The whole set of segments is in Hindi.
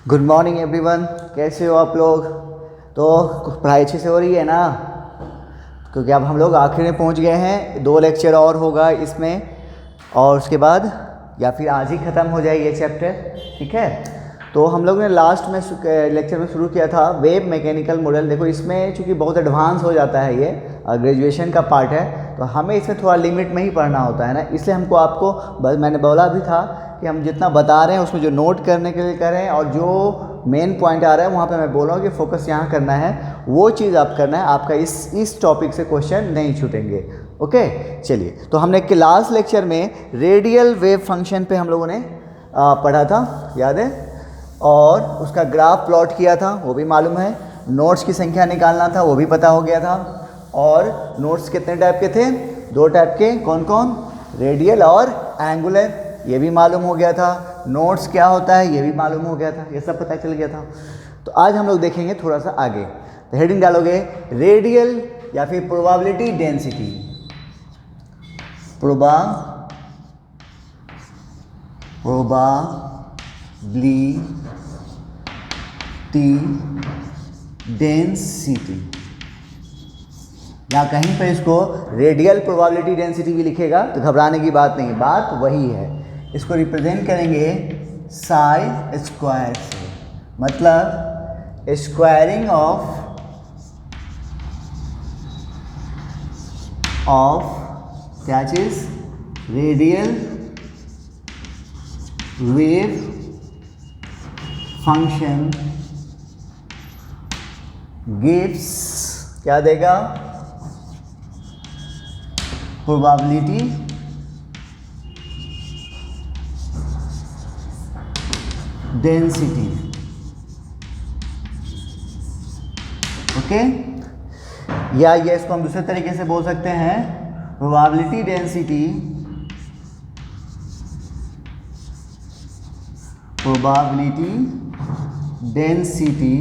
गुड मॉर्निंग एवरीवन, कैसे हो आप लोग। तो पढ़ाई अच्छे से हो रही है ना, क्योंकि अब हम लोग आखिर में पहुंच गए हैं। 2 लेक्चर और होगा इसमें, और उसके बाद या फिर आज ही ख़त्म हो जाए ये चैप्टर, ठीक है। तो हम लोग ने लास्ट में लेक्चर में शुरू किया था वेव मैकेनिकल मॉडल। देखो इसमें चूँकि बहुत एडवांस हो जाता है, ये ग्रेजुएशन का पार्ट है, तो हमें इसमें थोड़ा लिमिट में ही पढ़ना होता है ना, इसलिए हमको आपको बस मैंने बोला भी था कि हम जितना बता रहे हैं उसमें जो नोट करने के लिए करें, और जो मेन पॉइंट आ रहा है वहाँ पे मैं बोल रहा हूँ कि फोकस यहाँ करना है, वो चीज़ आप करना है। आपका इस टॉपिक से क्वेश्चन नहीं छूटेंगे। ओके, चलिए। तो हमने लास्ट लेक्चर में रेडियल वेव फंक्शन पे हम लोगों ने पढ़ा था, याद है, और उसका ग्राफ प्लॉट किया था, वो भी मालूम है। नोट्स की संख्या निकालना था, वो भी पता हो गया था। और नोट्स कितने टाइप के थे? 2 टाइप के। कौन कौन? रेडियल और एंगुलर, ये भी मालूम हो गया था। नोट्स क्या होता है ये भी मालूम हो गया था, ये सब पता चल गया था। तो आज हम लोग देखेंगे थोड़ा सा आगे। तो हेडिंग डालोगे रेडियल या फिर प्रोबेबिलिटी डेंसिटी। प्रोबेबिलिटी डेंसिटी, या कहीं पर इसको रेडियल प्रोबेबिलिटी डेंसिटी भी लिखेगा तो घबराने की बात नहीं, बात वही है। इसको रिप्रेजेंट करेंगे साई स्क्वायर से, मतलब स्क्वायरिंग ऑफ क्या चीज? रेडियल वेव फंक्शन गिव्स, क्या देगा? Probability density. ओके, या ये इसको हम दूसरे तरीके से बोल सकते हैं, प्रोबेबिलिटी डेंसिटी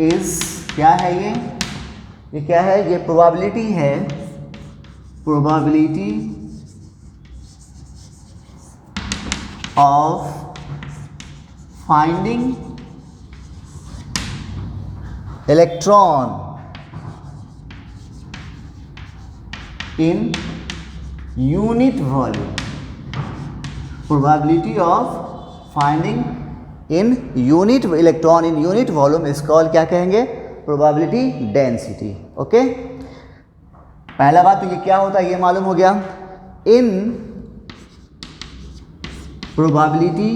इज, क्या है ये क्या है? ये प्रोबेबिलिटी है, probability of finding electron in unit volume. Probability of finding in unit electron in unit volume is called, क्या कहेंगे? Probability density. ओके, पहला बात तो ये क्या होता है ये मालूम हो गया। इन प्रोबेबिलिटी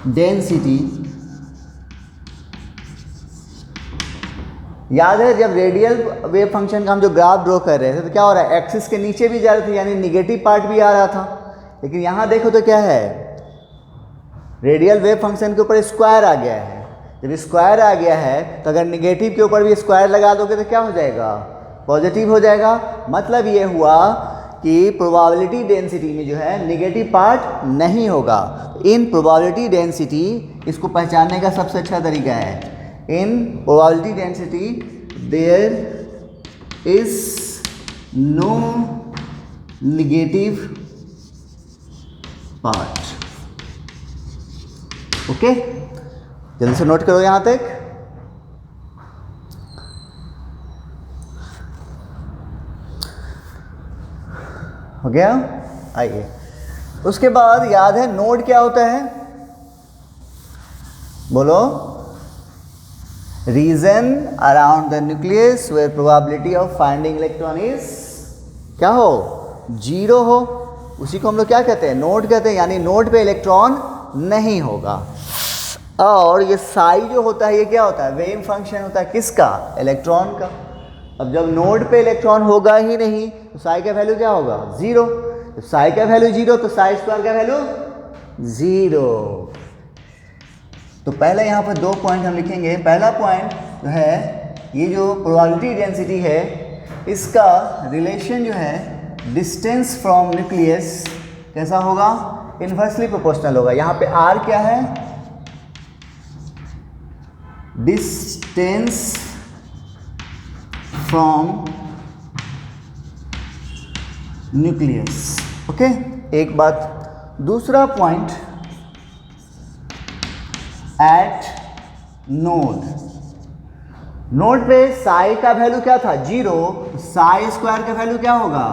डेंसिटी, याद है जब रेडियल वेव फंक्शन का हम जो ग्राफ ड्रॉ कर रहे थे तो क्या हो रहा है? एक्सिस के नीचे भी जा रहे थे, यानी निगेटिव पार्ट भी आ रहा था। लेकिन यहां देखो तो क्या है? रेडियल वेव फंक्शन के ऊपर स्क्वायर आ गया है। जब स्क्वायर आ गया है तो अगर निगेटिव के ऊपर भी स्क्वायर लगा दोगे तो क्या हो जाएगा? पॉजिटिव हो जाएगा। मतलब ये हुआ कि प्रोबेबिलिटी डेंसिटी में जो है निगेटिव पार्ट नहीं होगा। इन प्रोबेबिलिटी डेंसिटी, इसको पहचानने का सबसे अच्छा तरीका है, in probability density there is no negative part. Okay, जल्दी से नोट करो यहां तक। हो गया? आइए, उसके बाद याद है नोड क्या होता है? बोलो। Region around the nucleus where probability of finding electron is, क्या हो? 0 हो। उसी को हम लोग क्या कहते हैं? नोड कहते हैं, यानी नोड पे इलेक्ट्रॉन नहीं होगा। और ये साई जो होता है ये क्या होता है? वेव फंक्शन होता है, किसका? इलेक्ट्रॉन का। अब जब नोड पे इलेक्ट्रॉन होगा ही नहीं तो साई का वैल्यू क्या होगा? 0। तो साई का वैल्यू 0 तो साई स्क्वायर का वैल्यू 0। तो पहले यहाँ पर 2 पॉइंट हम लिखेंगे। पहला पॉइंट जो है, ये जो प्रोबेबिलिटी डेंसिटी है इसका रिलेशन जो है डिस्टेंस फ्रॉम न्यूक्लियस कैसा होगा? इन्वर्सली प्रोपोर्शनल होगा। यहाँ पे आर क्या है? Distance from nucleus. ओके, एक बात दूसरा पॉइंट एट नोड पे साई का वैल्यू क्या था 0, साई स्क्वायर का वैल्यू क्या होगा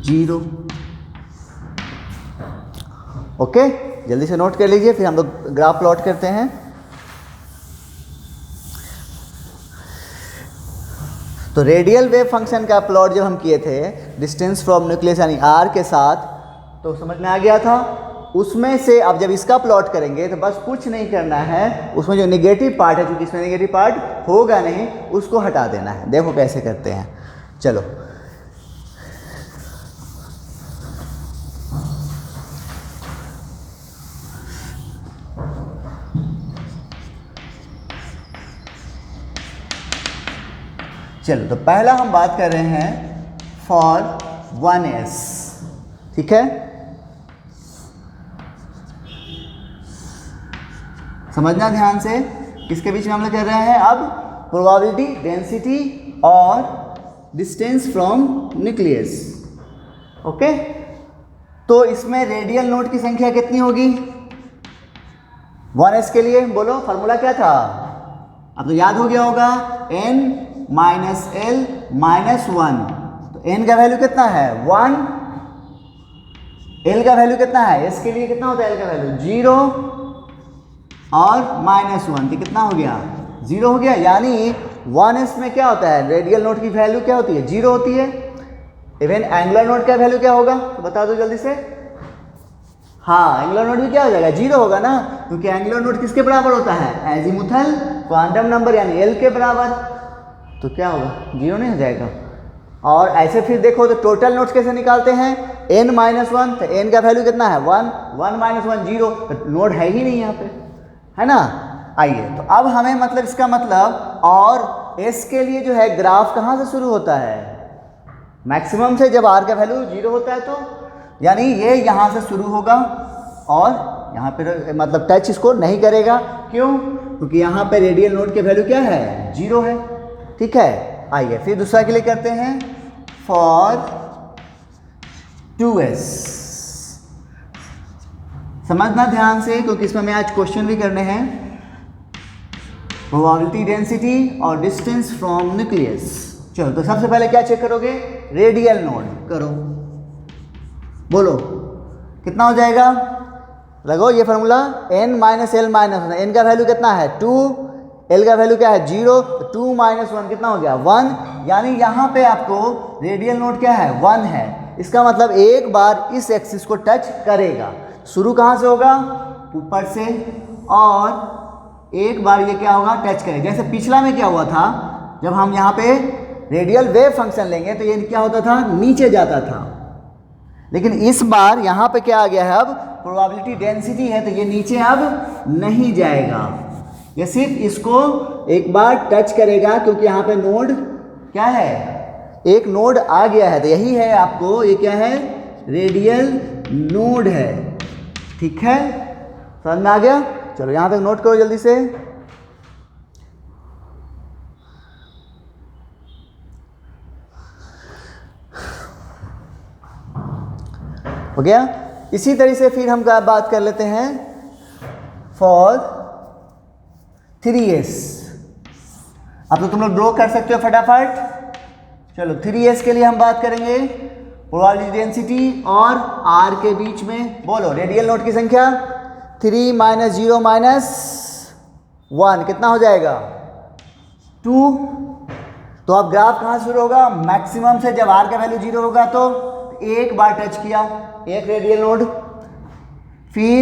0। ओके, जल्दी से नोट कर लीजिए, फिर हम लोग ग्राफ प्लॉट करते हैं। तो रेडियल वेव फंक्शन का प्लॉट जब हम किए थे डिस्टेंस फ्रॉम न्यूक्लियस यानी r के साथ, तो समझ में आ गया था। उसमें से अब जब इसका प्लॉट करेंगे तो बस कुछ नहीं करना है, उसमें जो नेगेटिव पार्ट है, क्योंकि इसमें नेगेटिव पार्ट होगा नहीं, उसको हटा देना है। देखो कैसे करते हैं, चलो। चलो, तो पहला हम बात कर रहे हैं फॉर 1s, ठीक है। समझना ध्यान से, किसके बीच में हम लोग कर रहे हैं अब, प्रोबेबिलिटी डेंसिटी और डिस्टेंस फ्रॉम न्यूक्लियस। ओके, तो इसमें रेडियल नोड की संख्या कितनी होगी 1s के लिए? बोलो, फार्मूला क्या था? अब तो याद हो गया होगा, n माइनस एल माइनस 1। तो n का वैल्यू कितना है 1, l का वैल्यू कितना है, s के लिए कितना होता है l का वैल्यू 0 और -1, तो कितना हो गया 0 हो गया। यानी 1s में क्या होता है, रेडियल नोड की वैल्यू क्या होती है 0 होती है। इवन एंगुलर नोड का वैल्यू क्या होगा, तो बता दो जल्दी से। हाँ, एंगुलर नोड भी क्या हो जाएगा 0 होगा ना, क्योंकि एंगुलर नोड किसके बराबर होता है, एजीमुथल क्वांटम नंबर यानी l के बराबर। तो क्या होगा 0 नहीं हो जाएगा। और ऐसे फिर देखो तो टोटल नोड्स कैसे निकालते हैं, n-1, तो n का वैल्यू कितना है 1, 1 - 1 0, तो नोड है ही नहीं यहाँ पे, है ना। आइए, तो अब हमें मतलब इसका मतलब, और s के लिए जो है ग्राफ कहाँ से शुरू होता है, मैक्सिमम से। जब r का वैल्यू 0 होता है तो यानी ये यहाँ से शुरू होगा और यहाँ पे मतलब टच इसको नहीं करेगा। क्यों? क्योंकि यहाँ पे रेडियल नोड के वैल्यू क्या है 0 है, ठीक है। आइए फिर दूसरा के लिए करते हैं फॉर 2s। समझना ध्यान से, क्योंकि इसमें मैं आज क्वेश्चन भी करने हैं। प्रोबेबिलिटी डेंसिटी और डिस्टेंस फ्रॉम न्यूक्लियस। चलो, तो सबसे पहले क्या चेक करोगे, रेडियल नोड करो। बोलो कितना हो जाएगा, लगो ये formula, n minus L minus 1। n का वैल्यू कितना है 2, l का वैल्यू क्या है 0, तो 2 - 1 कितना हो गया 1। यानी यहाँ पे आपको रेडियल नोड क्या है 1 है। इसका मतलब एक बार इस एक्सिस को टच करेगा। शुरू कहाँ से होगा, ऊपर से, और एक बार ये क्या होगा टच करेगा। जैसे पिछला में क्या हुआ था, जब हम यहाँ पे रेडियल वेव फंक्शन लेंगे तो ये क्या होता था, नीचे जाता था। लेकिन इस बार यहाँ पे क्या आ गया है, अब प्रोबेबिलिटी डेंसिटी है, तो ये नीचे अब नहीं जाएगा, ये सिर्फ इसको एक बार टच करेगा, क्योंकि यहाँ पे नोड क्या है, एक नोड आ गया है। तो यही है आपको, ये क्या है, रेडियल नोड है, ठीक है। समझ में आ गया। चलो यहाँ तक नोट करो जल्दी से। हो गया। इसी तरह से फिर हम बात कर लेते हैं फॉर 3s। अब तो तुम लोग ड्रॉ कर सकते हो फटाफट। चलो 3s के लिए हम बात करेंगे प्रोबेबिलिटी डेंसिटी और r के बीच में। बोलो रेडियल नोड की संख्या 3 - 0 - 1 कितना हो जाएगा 2। तो अब ग्राफ कहाँ शुरू होगा, मैक्सिमम से। जब r का वैल्यू 0 होगा तो एक बार टच किया एक रेडियल नोड, फिर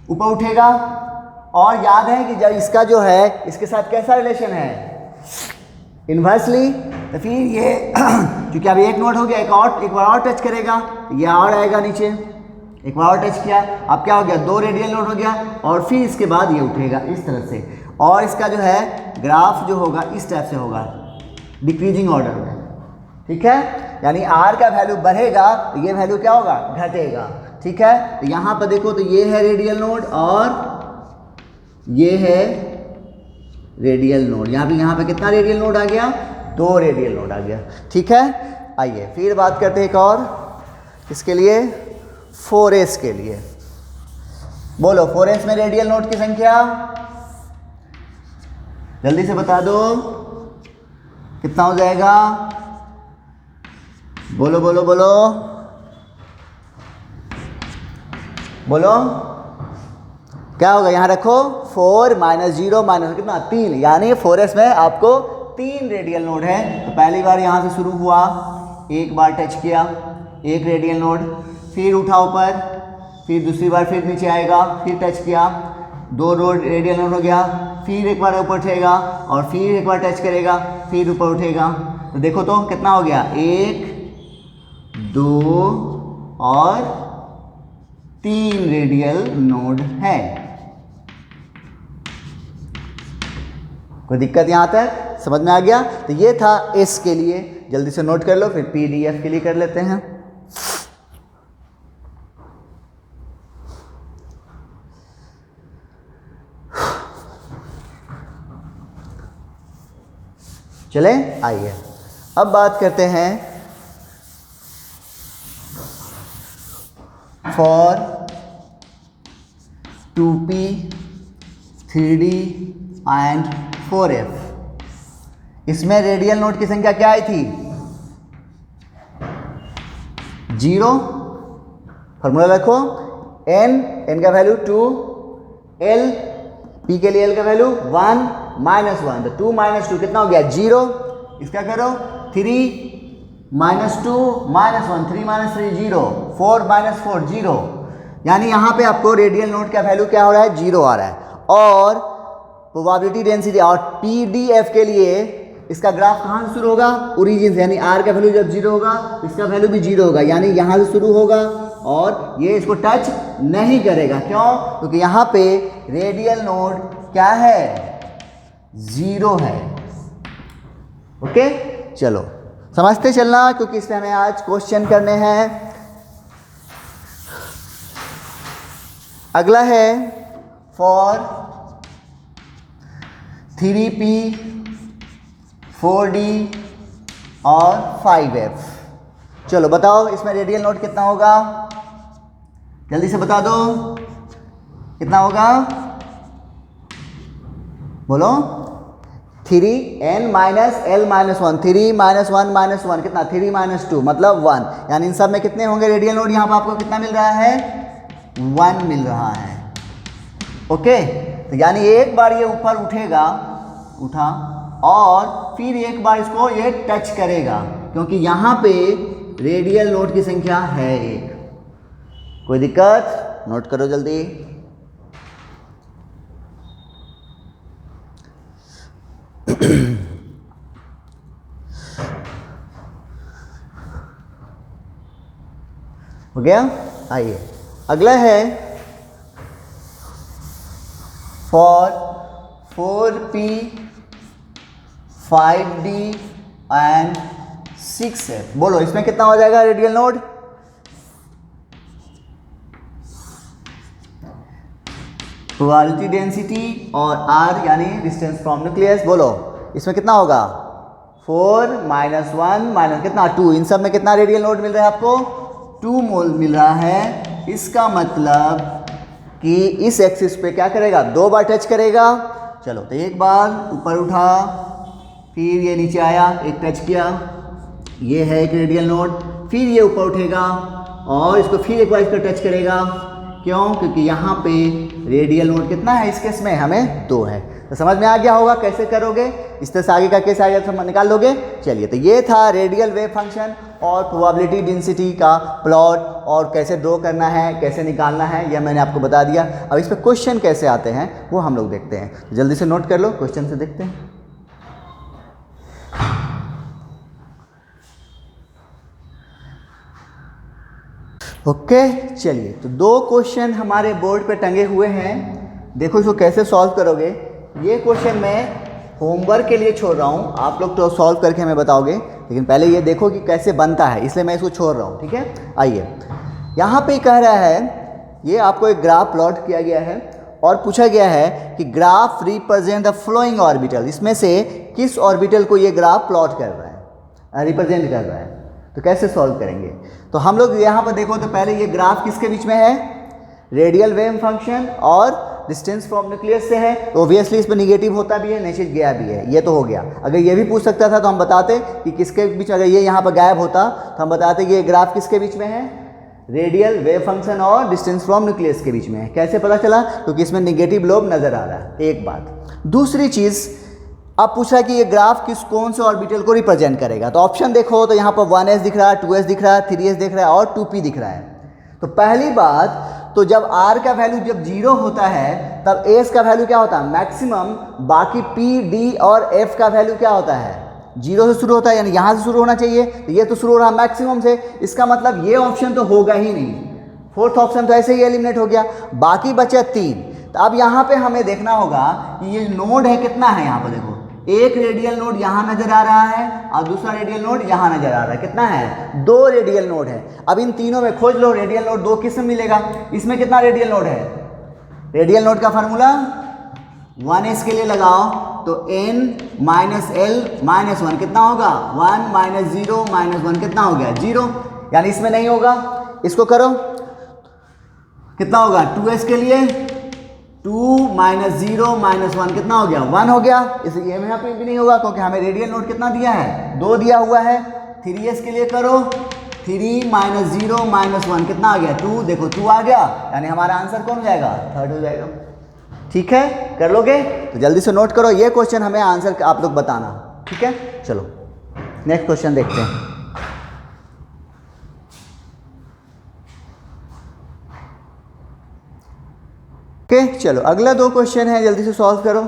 ऊपर उठेगा। और याद है कि जब इसका जो है इसके साथ कैसा रिलेशन है, इन्वर्सली। तो फिर ये क्योंकि अब एक नोड हो गया, एक बार और टच करेगा, ये और आएगा नीचे। एक बार और टच किया, अब क्या हो गया, 2 रेडियल नोड हो गया, और फिर इसके बाद ये उठेगा इस तरह से। और इसका जो है ग्राफ जो होगा इस टाइप से होगा, डिक्रीजिंग ऑर्डर में, ठीक है। यानी r का वैल्यू बढ़ेगा तो ये वैल्यू क्या होगा, घटेगा, ठीक है। तो यहाँ पर देखो, तो ये है रेडियल नोड और ये है रेडियल नोड। यहाँ पे कितना रेडियल नोड आ गया, 2 रेडियल नोड आ गया, ठीक है। आइए फिर बात करते हैं एक और, इसके लिए 4s के लिए। बोलो 4s में रेडियल नोड की संख्या जल्दी से बता दो, कितना हो जाएगा? बोलो बोलो बोलो बोलो, क्या होगा? यहाँ रखो 4 माइनस 0 माइनस कितना 3, यानी 4s में आपको 3 रेडियल नोड है। तो पहली बार यहाँ से शुरू हुआ, एक बार टच किया, एक रेडियल नोड, फिर उठा ऊपर, फिर दूसरी बार फिर नीचे आएगा, फिर टच किया, 2 रेडियल नोड हो गया, फिर एक बार ऊपर उठेगा और फिर एक बार टच करेगा, फिर ऊपर उठेगा। तो देखो तो कितना हो गया, 1 2 और 3 रेडियल नोड है। कोई दिक्कत यहाँ तक समझ में आ गया? तो ये था एस के लिए, जल्दी से नोट कर लो, फिर पीडीएफ के लिए कर लेते हैं। चले आइए अब बात करते हैं for 2p 3d and 4f। इसमें रेडियल नोड की संख्या क्या आई थी? 0। फॉर्मूला रखो, n का वैल्यू 2, l p के लिए l का वैल्यू 1 माइनस 1, तो 2 माइनस 2 कितना हो गया? 0। इसका करो 3 माइनस 2 माइनस 1, 3 माइनस 3 0, 4 माइनस 4 0, यानी यहाँ पे आपको रेडियल नोड का वैल्यू क्या हो रहा है? 0 आ रहा है। और प्रोबेबिलिटी डेंसिटी और पीडीएफ के लिए इसका ग्राफ कहाँ से शुरू होगा? ओरिजिन से, यानी आर का वैल्यू जब 0 होगा इसका वैल्यू भी 0 होगा, यानी यहाँ से शुरू होगा और ये इसको टच नहीं करेगा। क्यों? क्योंकि यहाँ पे रेडियल नोड क्या है? 0 है। ओके, चलो समझते चलना, क्योंकि इसमें हमें आज क्वेश्चन करने हैं। अगला है फॉर 3p 4d और 5f। चलो बताओ इसमें रेडियल नोड कितना होगा? जल्दी से बता दो, कितना होगा? बोलो। 3n minus l minus 1, 3 minus 1 minus 1 कितना? 3 माइनस 2 मतलब 1, यानी इन सब में कितने होंगे रेडियल नोड? यहाँ पर आपको कितना मिल रहा है? 1 मिल रहा है। ओके, तो यानी एक बार ये ऊपर उठेगा, उठा, और फिर एक बार इसको ये टच करेगा, क्योंकि यहाँ पे रेडियल नोड की संख्या है 1। कोई दिक्कत? नोट करो जल्दी। हो गया? आइए अगला है for 4p 5d and 6f। बोलो इसमें कितना हो जाएगा रेडियल नोड? प्रोबेबिलिटी डेंसिटी और r यानी डिस्टेंस फ्रॉम न्यूक्लियस। बोलो इसमें कितना होगा? 4 माइनस 1 माइनस कितना? 2। इन सब में कितना रेडियल नोड मिल रहा है आपको? 2 मोल मिल रहा है। इसका मतलब कि इस एक्सिस पे क्या करेगा? 2 बार टच करेगा। चलो तो एक बार ऊपर उठा, फिर ये नीचे आया, एक टच किया, ये है एक रेडियल नोड, फिर ये ऊपर उठेगा और इसको फिर एक बार इसको टच करेगा। क्यों? क्योंकि यहाँ पे रेडियल नोड कितना है इस केस में? हमें 2 है। तो समझ में आ गया होगा कैसे करोगे, इस तरह से आगे का केस आएगा तो निकाल लोगे। चलिए, तो ये था रेडियल वेव फंक्शन और प्रोबेबिलिटी डेंसिटी का प्लॉट, और कैसे ड्रॉ करना है, कैसे निकालना है, यह मैंने आपको बता दिया। अब इस पर क्वेश्चन कैसे आते हैं वो हम लोग देखते हैं। तो जल्दी से नोट कर लो, क्वेश्चन से देखते हैं। ओके, चलिए तो 2 क्वेश्चन हमारे बोर्ड पे टंगे हुए हैं। देखो इसको कैसे सॉल्व करोगे। ये क्वेश्चन मैं होमवर्क के लिए छोड़ रहा हूँ, आप लोग तो सॉल्व करके हमें बताओगे, लेकिन पहले ये देखो कि कैसे बनता है, इसलिए मैं इसको छोड़ रहा हूँ। ठीक है, आइए यहाँ पे कह रहा है, ये आपको एक ग्राफ प्लॉट किया गया है और पूछा गया है कि graph represent the flowing orbital. इसमें से किस ऑर्बिटल को ये ग्राफ प्लॉट कर रहा है, रिप्रेजेंट कर रहा है। तो कैसे सॉल्व करेंगे? तो हम लोग यहाँ पर देखो तो पहले ये ग्राफ किसके बीच में है? रेडियल वेव फंक्शन और डिस्टेंस फ्रॉम न्यूक्लियस से है, तो ऑब्वियसली इसमें निगेटिव होता भी है, नीचे गया भी है, ये तो हो गया। अगर ये भी पूछ सकता था तो हम बताते कि किसके बीच, अगर ये यहाँ पर गायब होता तो हम बताते कि ये ग्राफ किसके बीच में है? रेडियल वेव फंक्शन और डिस्टेंस फ्रॉम न्यूक्लियस के बीच में है। कैसे पता चला? क्योंकि इसमें निगेटिव लोब नजर आ रहा है, एक बात। दूसरी चीज़, अब पूछ रहा है कि ये ग्राफ कौन से ऑर्बिटल को रिप्रेजेंट करेगा। तो ऑप्शन देखो तो यहाँ पर 1s दिख रहा है, 2s दिख रहा है, 3s दिख रहा है और 2p दिख रहा है। तो पहली बात तो जब r का वैल्यू जब 0 होता है तब s का वैल्यू क्या होता है? मैक्सिमम। बाकी p, d और f का वैल्यू क्या होता है? 0 से शुरू होता है, यानी यहाँ से शुरू होना चाहिए, तो ये तो शुरू हो रहा है मैक्सिमम से, इसका मतलब ये ऑप्शन तो होगा ही नहीं। फोर्थ ऑप्शन तो ऐसे ही एलिमिनेट हो गया, बाकी बचे 3। तो अब यहाँ पे हमें देखना होगा कि ये नोड है कितना है। यहाँ पर देखो, एक रेडियल नोड यहाँ नजर आ रहा है और दूसरा रेडियल नोड यहाँ नजर आ रहा है। कितना है? 2 रेडियल नोड है। अब इन तीनों में खोज लो रेडियल नोड 2 किस में मिलेगा? इसमें कितना रेडियल नोड है? रेडियल नोड का फार्मूला 1s के लिए लगाओ तो n माइनस l माइनस 1 कितना होगा? 1 माइनस 0 माइनस 1 कितना हो गया? 0, यानी इसमें नहीं होगा। इसको करो, कितना होगा? 2s के लिए 2 माइनस 0 माइनस 1 कितना हो गया? 1 हो गया। इसलिए यहाँ पे भी नहीं होगा क्योंकि हमें रेडियल नोड कितना दिया है? 2 दिया हुआ है। 3s के लिए करो, 3 माइनस 0 माइनस 1 कितना आ गया? 2। देखो 2 आ गया, यानी हमारा आंसर कौन हो जाएगा? 3rd हो जाएगा। ठीक है, कर लोगे? तो जल्दी से नोट करो, ये क्वेश्चन हमें आंसर आप लोग बताना। ठीक है, चलो नेक्स्ट क्वेश्चन देखते हैं। ओके, चलो अगला 2 क्वेश्चन है, जल्दी से सॉल्व करो,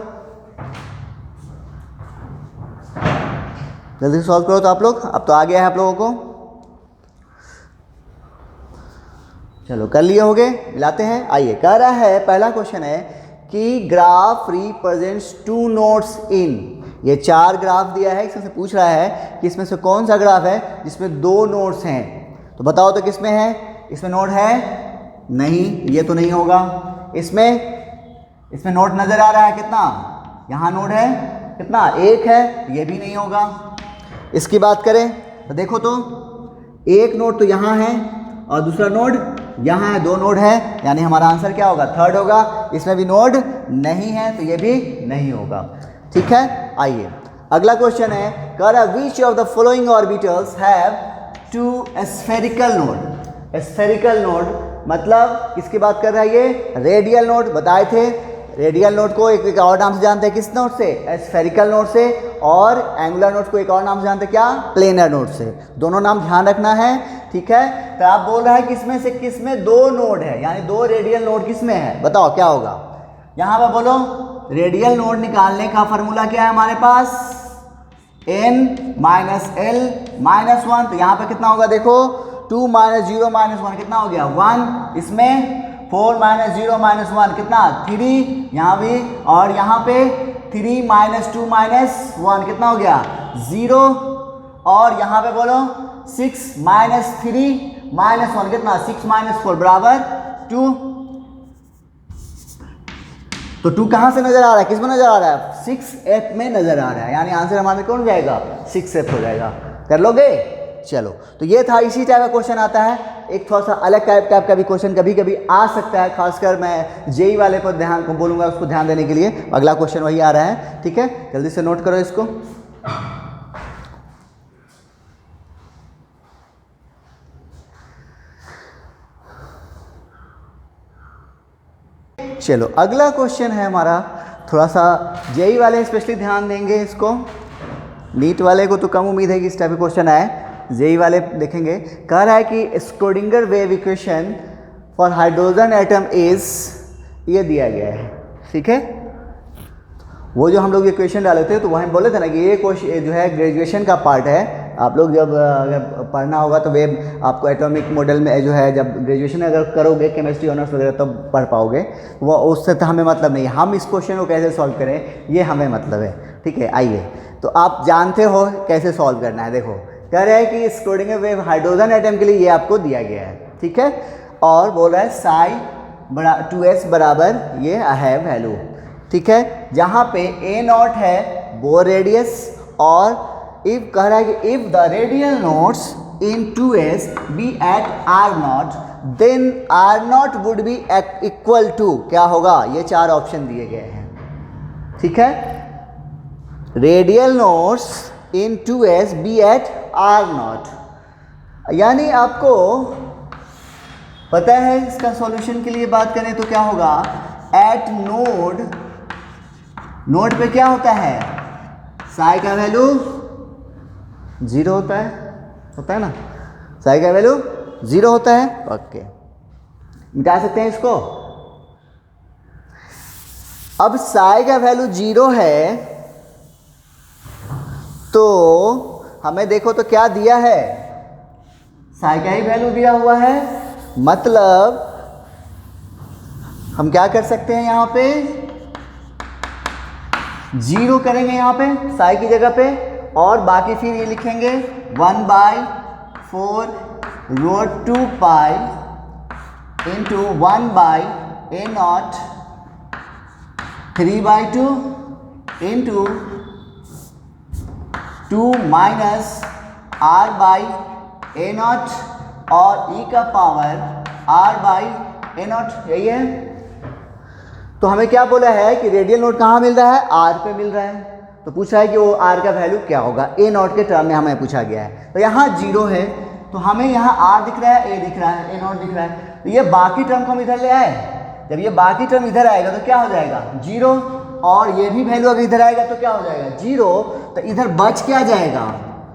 जल्दी से सॉल्व करो। तो आप लोग, अब तो आ गया है आप लोगों को, चलो कर लिए होगे, मिलाते हैं। आइए, कह रहा है, पहला क्वेश्चन है कि ग्राफ रिप्रेजेंट्स 2 नोड्स इन। ये 4 ग्राफ दिया है, इसमें से पूछ रहा है कि इसमें से कौन सा ग्राफ है जिसमें 2 नोड्स हैं। तो बताओ तो किसमें है? इसमें नोड है? नहीं, ये तो नहीं होगा। इसमें नोड नजर आ रहा है कितना? यहाँ नोड है कितना? 1 है, ये भी नहीं होगा। इसकी बात करें तो देखो तो एक नोड तो यहाँ है और दूसरा नोड यहाँ है, 2 नोड है, यानी हमारा आंसर क्या होगा? 3rd होगा। इसमें भी नोड नहीं है तो ये भी नहीं होगा। ठीक है, आइए अगला क्वेश्चन है, कह रहा which of the following orbitals have 2 spherical node. Spherical node मतलब किसकी बात कर रहा है? ये रेडियल नोड बताए थे। रेडियल नोड को एक और नाम से जानते हैं, किस नोड से? स्फेरिकल नोड से। और एंगुलर नोड को एक और नाम से जानते हैं, क्या? प्लेनर नोड से। दोनों नाम ध्यान रखना है। ठीक है, तो आप बोल रहा है किसमें से किसमें 2 नोड है, यानी 2 रेडियल नोड किसमें है? बताओ क्या होगा? यहाँ पर बोलो, रेडियल नोड निकालने का फॉर्मूला क्या है हमारे पास? n minus l minus 1। तो यहाँ पे कितना होगा? देखो 2 माइनस 0 माइनस 1 कितना हो गया? 1। इसमें 4 माइनस 0 माइनस 1 कितना? 3। यहाँ भी, और यहाँ पे 3 माइनस 2 माइनस 1 कितना हो गया? 0। और यहाँ पे बोलो 6 माइनस 3 माइनस 1 कितना? 6 माइनस 4 बराबर 2। तो 2 कहाँ से नजर आ रहा है? किस में नजर आ रहा है? 6f में नजर आ रहा है, यानी आंसर हमारे कौन हो जाएगा? 6f हो जाएगा। कर लोगे? चलो, तो ये था, इसी टाइप का क्वेश्चन आता है। एक थोड़ा सा अलग टाइप का भी क्वेश्चन कभी कभी आ सकता है, खासकर मैं जेई वाले पर ध्यान को बोलूँगा, उसको ध्यान देने के लिए। अगला क्वेश्चन वही आ रहा है। ठीक है, जल्दी से नोट करो इसको। चलो अगला क्वेश्चन है हमारा, थोड़ा सा जेई वाले स्पेशली ध्यान देंगे इसको, नीट वाले को तो कम उम्मीद है कि इस टाइप का क्वेश्चन आए, जेई वाले देखेंगे। कह रहा है कि Schrödinger wave equation for hydrogen atom is, ये दिया गया है। ठीक है, वो जो हम लोग इक्वेशन डाले थे तो वहाँ बोले थे ना कि ये क्वेश्चन जो है ग्रेजुएशन का पार्ट है। आप लोग जब पढ़ना होगा तो वेब आपको एटॉमिक मॉडल में जो है, जब ग्रेजुएशन अगर करोगे केमिस्ट्री ऑनर्स वगैरह तब पढ़ पाओगे। वो उससे तो हमें मतलब नहीं, हम इस क्वेश्चन को कैसे सॉल्व करें ये हमें मतलब है। ठीक है, आइए, तो आप जानते हो कैसे सॉल्व करना है। देखो, कह रहे हैं कि स्क्रोडिंगर वेव हाइड्रोजन एटम के लिए ये आपको दिया गया है। ठीक है, और बोल रहा है साई 2s बराबर ये है वैल्यू। ठीक है, जहाँ पे a0 है बोर रेडियस, और इफ कह रहा है कि if the radial nodes in 2s be at r naught, then r naught would be equal to, क्या होगा? ये चार ऑप्शन दिए गए हैं, ठीक है। Radial notes in 2s be at r naught, यानी आपको पता है इसका सॉल्यूशन के लिए बात करें तो क्या होगा? एट नोड, नोड पे क्या होता है? साई का वैल्यू 0 होता है ना, साई का वैल्यू 0 होता है। ओके, मिटा सकते हैं इसको। अब साई का वैल्यू 0 है तो हमें देखो तो क्या दिया है? साई का ही वैल्यू दिया हुआ है, मतलब हम क्या कर सकते हैं? यहाँ पे 0 करेंगे यहाँ पे साई की जगह पे, और बाकी फिर ये लिखेंगे 1/4 root 2 pi into 1/a0 3/2 into 2 minus r/a0 और e का पावर r/a0, यही है। तो हमें क्या बोला है कि रेडियल नोट कहाँ मिल रहा है? r पे मिल रहा है। तो पूछा है कि वो r का वैल्यू क्या होगा, a0 के टर्म में हमें पूछा गया है। तो यहाँ 0 है तो हमें यहाँ r दिख रहा है, a दिख रहा है, a0 दिख रहा है। तो ये बाकी टर्म को हम इधर ले आए। जब ये बाकी टर्म इधर आएगा तो क्या हो जाएगा? 0, और ये भी वैल्यू अगर इधर आएगा तो क्या हो जाएगा? 0। तो इधर बच क्या जाएगा?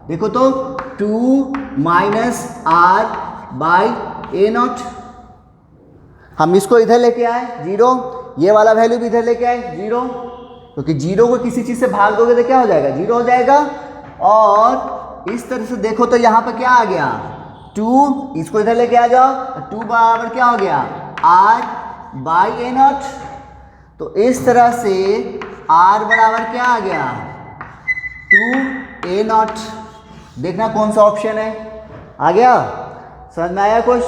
देखो तो 2 माइनस r/a0, हम इसको इधर लेके आए 0, ये वाला वैल्यू भी इधर लेके आए 0, क्योंकि 0 को किसी चीज़ से भाग दोगे तो क्या हो जाएगा? 0 हो जाएगा। और इस तरह से देखो तो यहाँ पर क्या आ गया? 2, इसको इधर लेके आ जाओ, 2 बराबर क्या हो गया? r/a0। तो इस तरह से r बराबर क्या आ गया? 2a0। देखना कौन सा ऑप्शन है, आ गया? समझ में आया कुछ?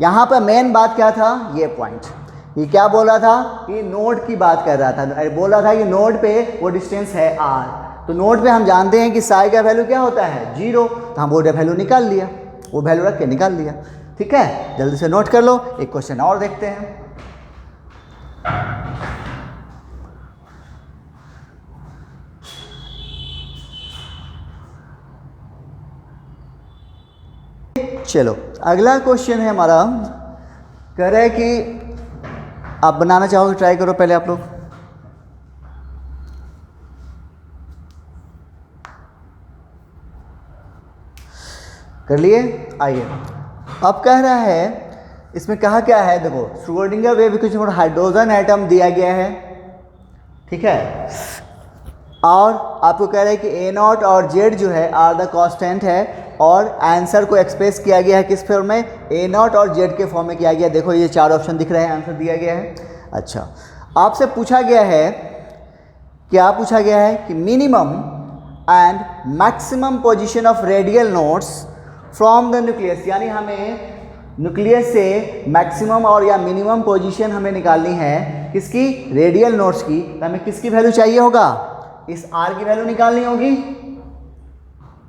यहाँ पर मेन बात क्या था? ये पॉइंट, ये क्या बोल रहा था? कि नोड की बात कर रहा था, बोल रहा था कि नोड पे वो डिस्टेंस है r। तो नोड पे हम जानते हैं कि साई का वैल्यू क्या होता है? 0। तो हम वो वैल्यू निकाल लिया, वो वैल्यू रख के निकाल लिया, ठीक है। जल्दी से नोट कर लो। एक क्वेश्चन और देखते हैं। चलो अगला क्वेश्चन है हमारा, कह रहा है कि आप बनाना चाहोगे, ट्राई करो पहले आप लोग। कर लिए? आइए, अब कह रहा है, इसमें कहा क्या है? देखो, Schrodinger wave equation hydrogen atom दिया गया है, ठीक है। और आपको कह रहा है कि a0 और z जो है आर द कांस्टेंट है, और आंसर को एक्सप्रेस किया गया है किस फॉर्म में? a0 और z के फॉर्म में किया गया। देखो ये 4 ऑप्शन दिख रहे हैं, आंसर दिया गया है। अच्छा, आपसे पूछा गया है, क्या पूछा गया है? कि minimum and maximum position of radial notes from the nucleus, यानी हमें न्यूक्लियस से मैक्सिमम और या मिनिमम पोजीशन हमें निकालनी है किसकी? रेडियल नोट्स की। तो हमें किसकी वैल्यू चाहिए होगा? इस r की वैल्यू निकालनी होगी,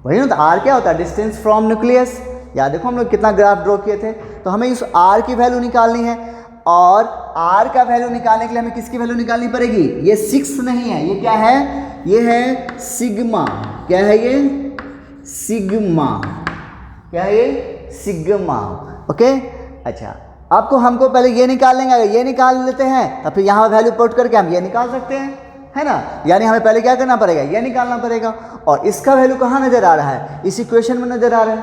वही ना। तो r क्या होता है? Distance from nucleus. याद देखो हम लोग कितना ग्राफ ड्रॉ किए थे। तो हमें इस r की वैल्यू निकालनी है, और r का वैल्यू निकालने के लिए हमें किसकी वैल्यू निकालनी पड़ेगी? ये 6 नहीं है, ये क्या है? ये है सिग्मा। क्या है ये? सिग्मा। क्या है ये? सिग्मा। ओके, अच्छा, आपको हमको पहले ये निकाल लेंगे। अगर ये निकाल लेते हैं तो फिर यहाँ वैल्यू पुट करके हम ये निकाल सकते हैं, है ना। यानी हमें पहले क्या करना पड़ेगा? ये निकालना पड़ेगा। और इसका वैल्यू कहाँ नज़र आ रहा है? इस इक्वेशन में नज़र आ रहा है।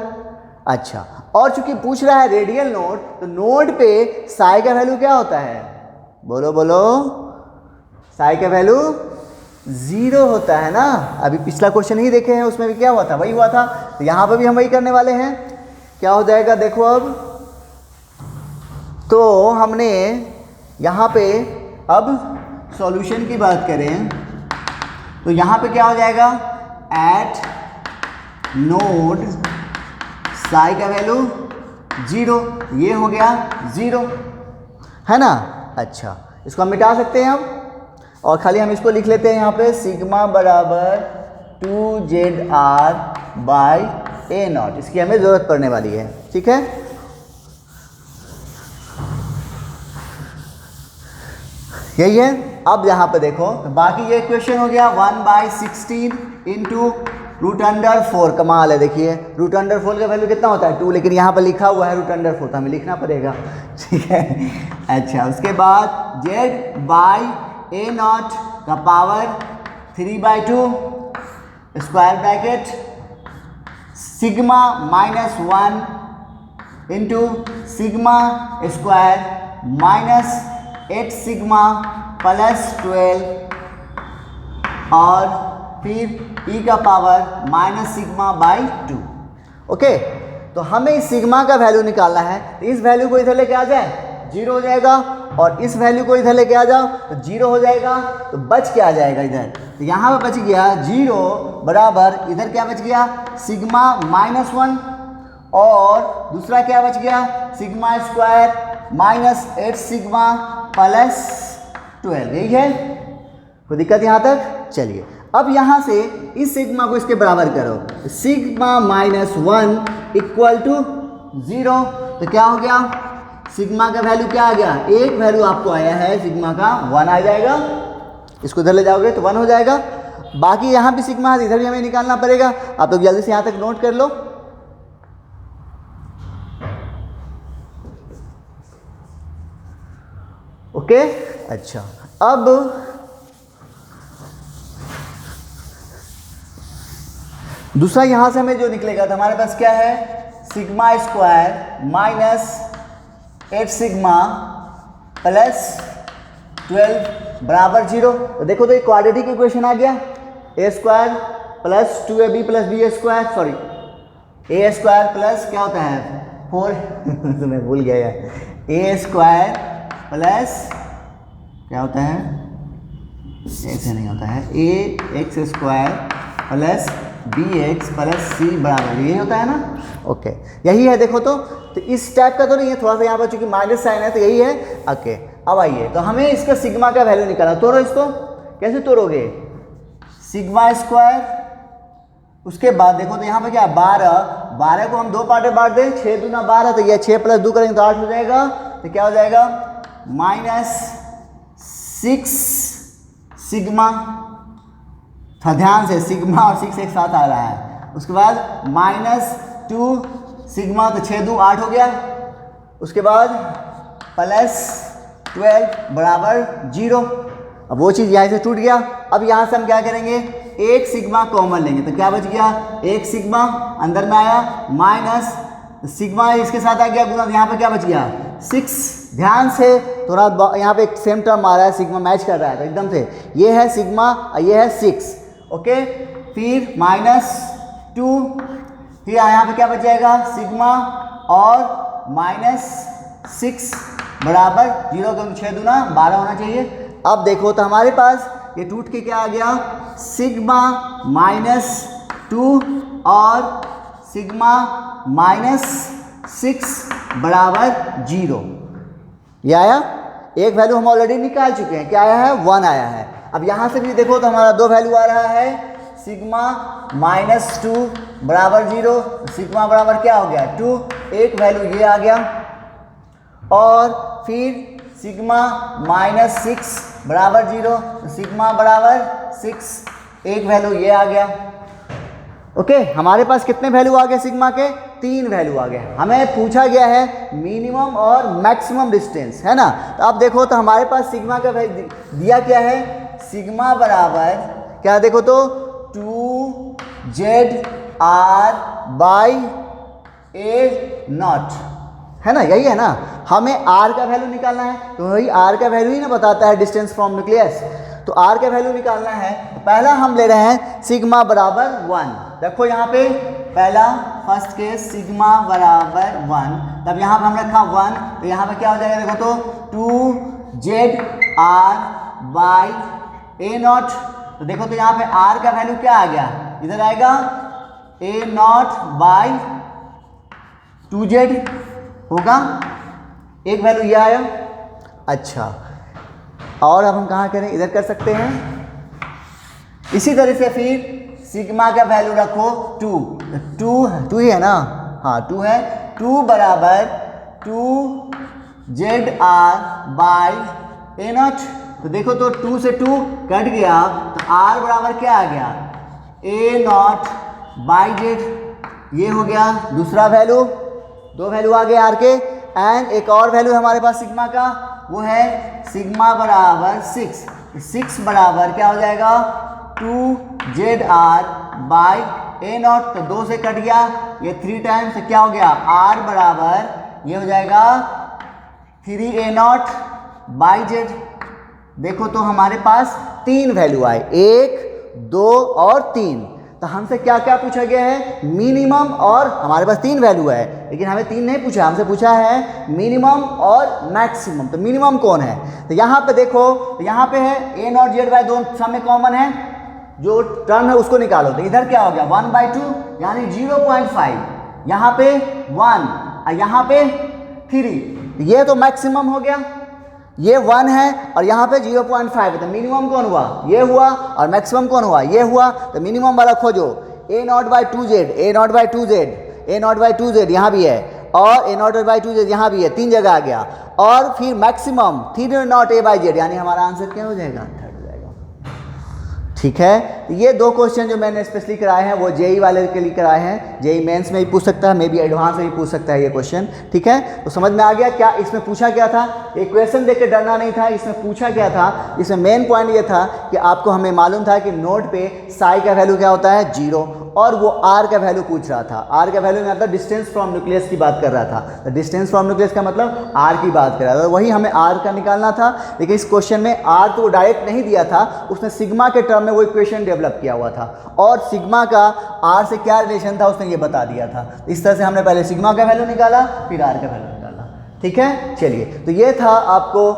अच्छा, और चूंकि पूछ रहा है रेडियल नोड, तो नोड पे साई का वैल्यू क्या होता है? बोलो बोलो, साई का वैल्यू 0 होता है ना। अभी पिछला क्वेश्चन ही देखे हैं, उसमें भी क्या हुआ था? वही हुआ था। तो यहाँ पर भी हम वही करने वाले हैं। क्या हो जाएगा देखो अब, तो हमने यहाँ पे अब सॉल्यूशन की बात करें तो यहाँ पे क्या हो जाएगा? एट नोड साई का वैल्यू 0, ये हो गया 0, है ना। अच्छा, इसको हम मिटा सकते हैं अब, और खाली हम इसको लिख लेते हैं यहाँ पे सिग्मा बराबर 2ZR बाई ए नॉट, इसकी हमें ज़रूरत पड़ने वाली है, ठीक है। यही है। अब यहाँ पे देखो तो बाकी ये इक्वेशन हो गया 1/16 इंटू रूट अंडर 4। कमाल है, देखिए रूट अंडर 4 का वैल्यू कितना होता है 2, लेकिन यहाँ पर लिखा हुआ है रूट अंडर 4 तो हमें लिखना पड़ेगा, ठीक है। अच्छा, उसके बाद जेड बाई ए नॉट का power 3/2 square bracket sigma -1 into sigma square -8 sigma plus 12 और फिर ई का पावर -σ/2। ओके, तो हमें इस सिग्मा का वैल्यू निकालना है, तो इस वैल्यू को इधर लेके आ जाए 0 हो जाएगा, और इस वैल्यू को इधर लेके आ जाओ तो 0 हो जाएगा, तो बच क्या आ जाएगा इधर, तो यहाँ पर बच गया 0 बराबर इधर क्या बच गया सिग्मा -1, और दूसरा क्या बच गया सिग्मा स्क्वायर -8 सिग्मा प्लस 12। यही है, कोई दिक्कत यहाँ तक? चलिए अब यहाँ से इस सिग्मा को इसके बराबर करो, सिग्मा -1 इक्वल टू 0, तो क्या हो गया सिग्मा का वैल्यू क्या आ गया, एक वैल्यू आपको आया है सिग्मा का 1 आ जाएगा, इसको इधर ले जाओगे तो 1 हो जाएगा। बाकी यहाँ भी सिग्मा इधर भी हमें निकालना पड़ेगा, आप लोग जल्दी से यहाँ तक नोट कर लो। ओके, अच्छा अब दूसरा यहाँ से हमें जो निकलेगा तो हमारे पास क्या है सिग्मा स्क्वायर -8 सिग्मा प्लस 12 बराबर 0। तो देखो तो एक क्वाड्रेटिक इक्वेशन आ गया, a square plus 2ab plus b square, sorry a square plus क्या होता है 4 तो मैं भूल गया यार, ए स्क्वायर प्लस क्या होता है, ऐसे नहीं होता है, a x square plus b x plus c बराबर, यही होता है ना। ओके, यही है। देखो तो इस टाइप का तो नहीं है, थोड़ा सा यहाँ पर चूंकि माइनस साइन है तो यही है। ओके, अब आइए तो हमें इसका सिग्मा का वैल्यू निकालना, तोड़ो इसको, कैसे तोड़ोगे सिग्मा स्क्वायर, उसके बाद देखो तो यहाँ पे क्या 12 को हम 2 पार्ट में बांट दें, 6 दूना 12, तो ये 6 प्लस 2 करेंगे तो 8 हो जाएगा, तो क्या हो जाएगा -6 सिग्मा, था ध्यान से सिग्मा और 6 एक साथ आ रहा है, उसके बाद -2 सिग्मा, तो 6 2 8 हो गया, उसके बाद प्लस 12 बराबर 0। अब वो चीज़ यहाँ से टूट गया, अब यहाँ से हम क्या करेंगे एक सिग्मा कॉमन लेंगे, तो क्या बच गया एक सिग्मा अंदर में आया, माइनस सिग्मा इसके साथ आ गया गुना, यहाँ पे क्या बच गया 6। ध्यान से थोड़ा यहाँ पे एक सेम टर्म आ रहा है, सिग्मा मैच कर रहा है, तो एकदम से ये है सिग्मा और ये है 6। ओके, फिर -2, फिर यहाँ पे क्या बच जाएगा सिग्मा और -6 बराबर 0, क्योंकि 6 दूना 12 होना चाहिए। अब देखो तो हमारे पास ये टूट के क्या आ गया सिग्मा -2 और सिग्मा -6 बराबर 0। ये आया, एक वैल्यू हम ऑलरेडी निकाल चुके हैं, क्या आया है 1 आया है। अब यहाँ से भी देखो तो हमारा 2 वैल्यू आ रहा है, सिग्मा -2 बराबर 0, सिग्मा बराबर क्या हो गया 2, एक वैल्यू ये आ गया, और फिर सिग्मा -6 बराबर 0, सिग्मा बराबर 6, एक वैल्यू ये आ गया। ओके, हमारे पास कितने वैल्यू आ गए सिग्मा के 3 वैल्यू आ गए। हमें पूछा गया है मिनिमम और मैक्सिमम डिस्टेंस, है ना। तो अब देखो तो हमारे पास सिग्मा का दिया क्या है, सिग्मा बराबर क्या, देखो तो 2ZR/A0, है ना, यही है ना। हमें R का वैल्यू निकालना है, तो वही R का वैल्यू ही ना बताता है डिस्टेंस फ्रॉम न्यूक्लियस, तो R का वैल्यू निकालना है। तो पहला हम ले रहे हैं सिग्मा बराबर 1, देखो यहाँ पे पहला फर्स्ट केस सिग्मा बराबर 1, तब यहाँ पे हम रखा 1, तो यहाँ पे क्या हो जाएगा देखो तो 2ZR/A0, तो देखो तो यहाँ पे R का वैल्यू क्या आ गया, इधर आएगा A0/2Z होगा, एक वैल्यू ये आया। अच्छा, और अब हम कहाँ करें, इधर कर सकते हैं। इसी तरह से फिर सिग्मा का वैल्यू रखो 2, टू ही है ना, हाँ 2 है, 2 बराबर 2 Z R by A naught. तो देखो तो 2 से 2 कट गया तो आर बराबर क्या आ गया, ए नॉट बाई जेड, ये हो गया दूसरा वैल्यू, 2 वैल्यू आ गए आर के। एंड एक और वैल्यू हमारे पास सिग्मा का, वो है सिग्मा बराबर 6 बराबर क्या हो जाएगा 2 Z R by A naught. तो 2 से कट गया, ये 3 टाइम्स क्या हो गया, आर बराबर ये हो जाएगा 3 ए नॉट बाई जेड। देखो तो हमारे पास 3 वैल्यू आए, 1 2 और 3। तो हमसे क्या क्या पूछा गया है, मिनिमम, और हमारे पास 3 वैल्यू है लेकिन हमें 3 नहीं पूछा, हमसे पूछा है मिनिमम और मैक्सिमम। तो मिनिमम कौन है, तो यहाँ पे देखो, तो यहाँ पे है ए नॉट जेड बाई, दोनों सब में कॉमन है, जो टर्म है उसको निकालो। तो इधर क्या हो गया 1/2 यानी 0.5, यहाँ पे 1 और यहाँ पे 3, ये तो मैक्सिमम हो गया, ये 1 है और यहाँ पे 0.5 है। तो मिनिमम कौन हुआ, ये हुआ, और मैक्सिमम कौन हुआ, ये हुआ। तो मिनिमम वाला खोजो, a not by 2z, a not by 2z, a not by 2z यहाँ भी है, और ए नॉट बाई 2z यहाँ भी है, 3 जगह आ गया। और फिर maximum 3 not a by Z, यानी हमारा आंसर क्या हो जाएगा, 3rd हो जाएगा। ठीक है, तो ये 2 क्वेश्चन जो मैंने स्पेशली कराए हैं वो जेई वाले के लिए कराए हैं, जेई मेंस में भी पूछ सकता है, मे बी एडवांस में भी पूछ सकता है ये क्वेश्चन। ठीक है, तो समझ में आ गया क्या इसमें पूछा क्या था, एक क्वेश्चन देख के डरना नहीं था, इसमें पूछा क्या था। इसमें मेन पॉइंट ये था कि आपको हमें मालूम था कि नोड पे साई का वैल्यू क्या होता है 0, और वो आर का वैल्यू पूछ रहा था। आर का वैल्यू में मतलब डिस्टेंस फ्रॉम न्यूक्लियस की बात कर रहा था, तो डिस्टेंस फ्रॉम न्यूक्लियस का मतलब आर की बात कर रहा था, वही हमें आर का निकालना था। लेकिन इस क्वेश्चन में आर तो डायरेक्ट नहीं दिया था, उसने सिग्मा के टर्म में वो इक्वेशन डेवलप किया हुआ था, और सिग्मा का आर से क्या रिलेशन था उसने ये बता दिया था। इस तरह से हमने पहले सिग्मा का वैल्यू निकाला, फिर आर का वैल्यू निकाला। ठीक है, चलिए, तो ये था आपको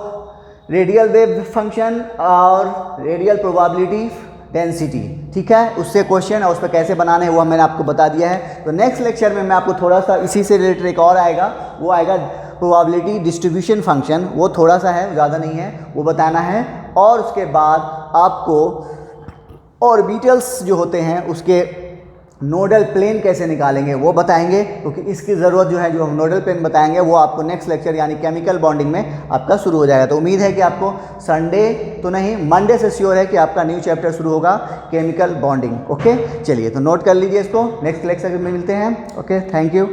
रेडियल वेव फंक्शन और रेडियल प्रोबेबिलिटी डेंसिटी। ठीक है, उससे क्वेश्चन और उस पर कैसे बनाने हैं वो मैंने आपको बता दिया है। तो नेक्स्ट लेक्चर में मैं आपको थोड़ा सा इसी से रिलेटेड एक और आएगा, वो आएगा प्रोबेबिलिटी डिस्ट्रीब्यूशन फंक्शन, वो थोड़ा सा है, ज़्यादा नहीं है, वो बताना है। और उसके बाद आपको ऑर्बिटल्स जो होते हैं उसके नोडल प्लेन कैसे निकालेंगे वो बताएंगे, क्योंकि इसकी ज़रूरत जो है, जो हम नोडल प्लेन बताएंगे वो आपको नेक्स्ट लेक्चर यानी केमिकल बॉन्डिंग में आपका शुरू हो जाएगा। तो उम्मीद है कि आपको संडे तो नहीं, मंडे से श्योर है कि आपका न्यू चैप्टर शुरू होगा केमिकल बॉन्डिंग। ओके, चलिए, तो नोट कर लीजिए इसको, नेक्स्ट लेक्चर में मिलते हैं। Okay, thank you.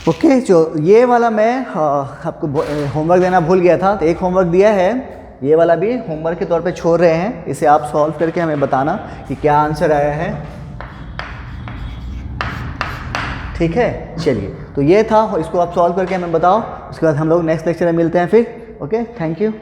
ओके, जो ये वाला मैं आपको होमवर्क देना भूल गया था, तो एक होमवर्क दिया है, ये वाला भी होमवर्क के तौर पे छोड़ रहे हैं, इसे आप सॉल्व करके हमें बताना कि क्या आंसर आया है। ठीक है, चलिए, तो ये था, इसको आप सॉल्व करके हमें बताओ, उसके बाद हम लोग नेक्स्ट लेक्चर में मिलते हैं फिर। Okay, thank you.